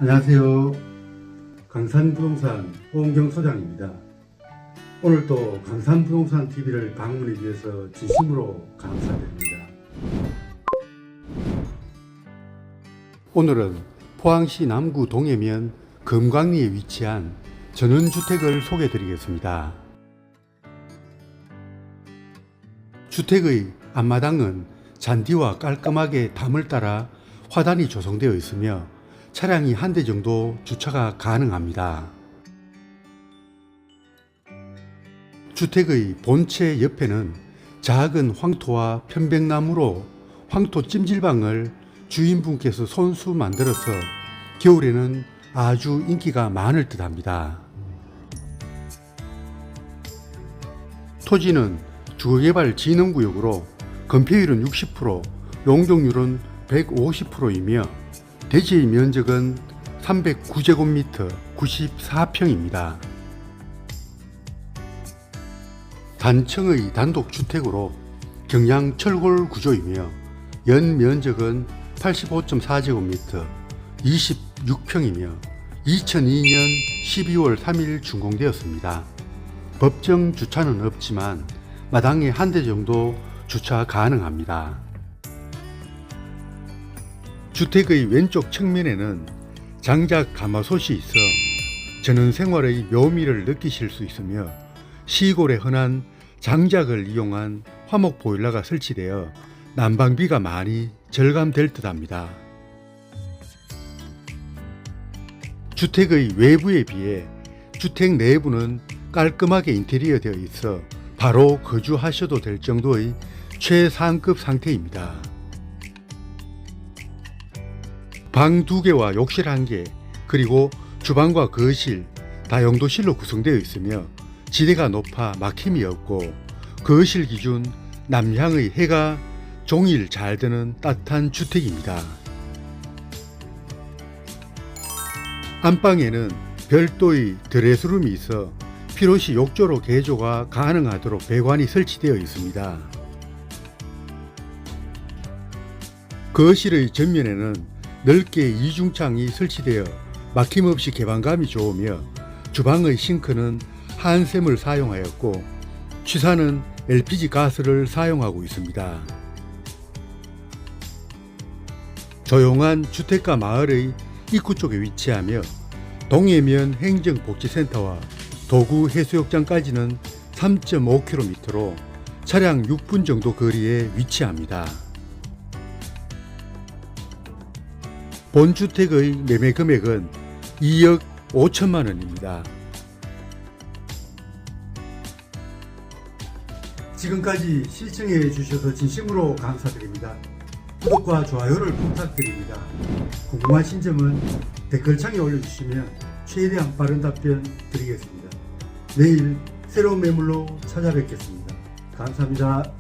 안녕하세요. 강산부동산 오은경 소장입니다. 오늘도 강산부동산TV를 방문해 주셔서 진심으로 감사드립니다. 오늘은 포항시 남구 동해면 금광리에 위치한 전원주택을 소개해 드리겠습니다. 주택의 앞마당은 잔디와 깔끔하게 담을 따라 화단이 조성되어 있으며 차량이 한 대 정도 주차가 가능합니다. 주택의 본체 옆에는 작은 황토와 편백나무로 황토 찜질방을 주인분께서 손수 만들어서 겨울에는 아주 인기가 많을 듯 합니다. 토지는 주거개발 진흥구역으로 건폐율은 60%, 용적률은 150%이며 대지의 면적은 309제곱미터 94평입니다. 단층의 단독주택으로 경량 철골 구조이며 연 면적은 85.4제곱미터 26평이며 2002년 12월 3일 준공되었습니다. 법정 주차는 없지만 마당에 한 대 정도 주차 가능합니다. 주택의 왼쪽 측면에는 장작 가마솥이 있어 전원생활의 묘미를 느끼실 수 있으며 시골에 흔한 장작을 이용한 화목 보일러가 설치되어 난방비가 많이 절감될 듯 합니다. 주택의 외부에 비해 주택 내부는 깔끔하게 인테리어 되어 있어 바로 거주하셔도 될 정도의 최상급 상태입니다. 방 2개와 욕실 1개, 그리고 주방과 거실, 다용도실로 구성되어 있으며 지대가 높아 막힘이 없고 거실 기준 남향의 해가 종일 잘 드는 따뜻한 주택입니다. 안방에는 별도의 드레스룸이 있어 필요시 욕조로 개조가 가능하도록 배관이 설치되어 있습니다. 거실의 전면에는 넓게 이중창이 설치되어 막힘없이 개방감이 좋으며 주방의 싱크는 한샘을 사용하였고 취사는 LPG 가스를 사용하고 있습니다. 조용한 주택가 마을의 입구 쪽에 위치하며 동해면 행정복지센터와 도구 해수욕장까지는 3.5km로 차량 6분 정도 거리에 위치합니다. 본주택의 매매 금액은 2억 5천만 원입니다. 지금까지 시청해 주셔서 진심으로 감사드립니다. 구독과 좋아요를 부탁드립니다. 궁금하신 점은 댓글창에 올려주시면 최대한 빠른 답변 드리겠습니다. 내일 새로운 매물로 찾아뵙겠습니다. 감사합니다.